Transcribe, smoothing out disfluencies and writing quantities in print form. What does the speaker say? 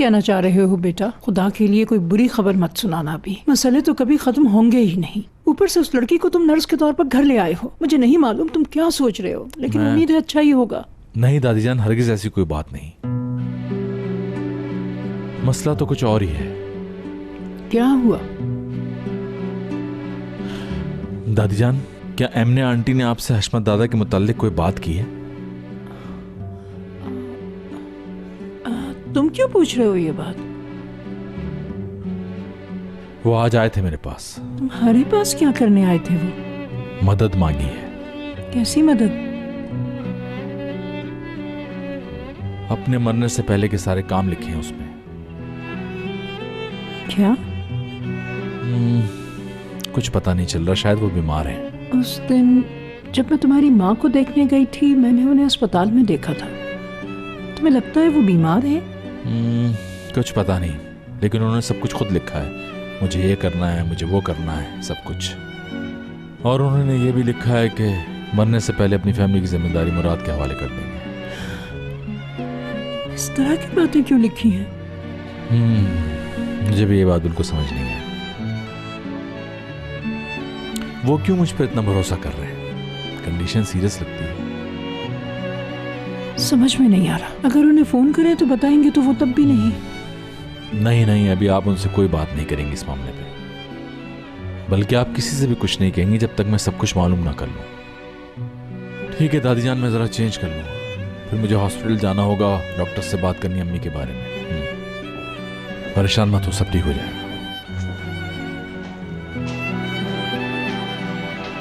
कहना चाह रहे हो बेटा? खुदा के लिए कोई बुरी खबर मत सुनाना भी। मसले तो कभी खत्म होंगे ही नहीं। ऊपर से उस लड़की को तुम नर्स के तौर पर घर ले आए हो। मुझे नहीं मालूम तुम क्या सोच रहे हो, लेकिन उम्मीद है अच्छा ही होगा। नहीं दादी जान, हरगिज ऐसी कोई बात नहीं। मसला तो कुछ और ही है। क्या हुआ? दादी जान, क्या एमने आंटी ने आपसे हशमत दादा के मुताल्लिक कोई बात की है? तुम क्यों पूछ रहे हो ये बात? वो आज आए थे मेरे पास। तुम्हारे पास क्या करने आए थे वो? मदद मांगी है। कैसी मदद? अपने मरने से पहले के सारे काम लिखे हैं उसमें। क्या? कुछ पता नहीं चल रहा, शायद वो बीमार हैं। उस दिन जब मैं तुम्हारी माँ को देखने गई थी, मैंने उन्हें अस्पताल में देखा था। तुम्हें लगता है वो बीमार है? कुछ पता नहीं, लेकिन उन्होंने सब कुछ खुद लिखा है। मुझे ये करना है, मुझे वो करना है, सब कुछ। और उन्होंने ये भी लिखा है कि मरने से पहले अपनी फैमिली की जिम्मेदारी मुराद के हवाले कर देंगे। इस तरह की बातें क्यों लिखी हैं? मुझे भी ये बात बिल्कुल समझ नहीं है। वो क्यों मुझ पर इतना भरोसा कर रहे हैं? कंडीशन सीरियस लगती है। समझ में नहीं आ रहा। अगर उन्हें फोन करें तो बताएंगे, तो वो तब भी नहीं। नहीं, अभी आप उनसे कोई बात नहीं करेंगे इस मामले पे। बल्कि आप किसी से भी कुछ नहीं कहेंगे जब तक मैं सब कुछ मालूम ना कर लूं। ठीक है दादी जान, मैं जरा चेंज कर लूं, फिर मुझे हॉस्पिटल जाना होगा, डॉक्टर से बात करनी है अम्मी के बारे में। परेशान मत हो, सब ठीक हो जाएगा।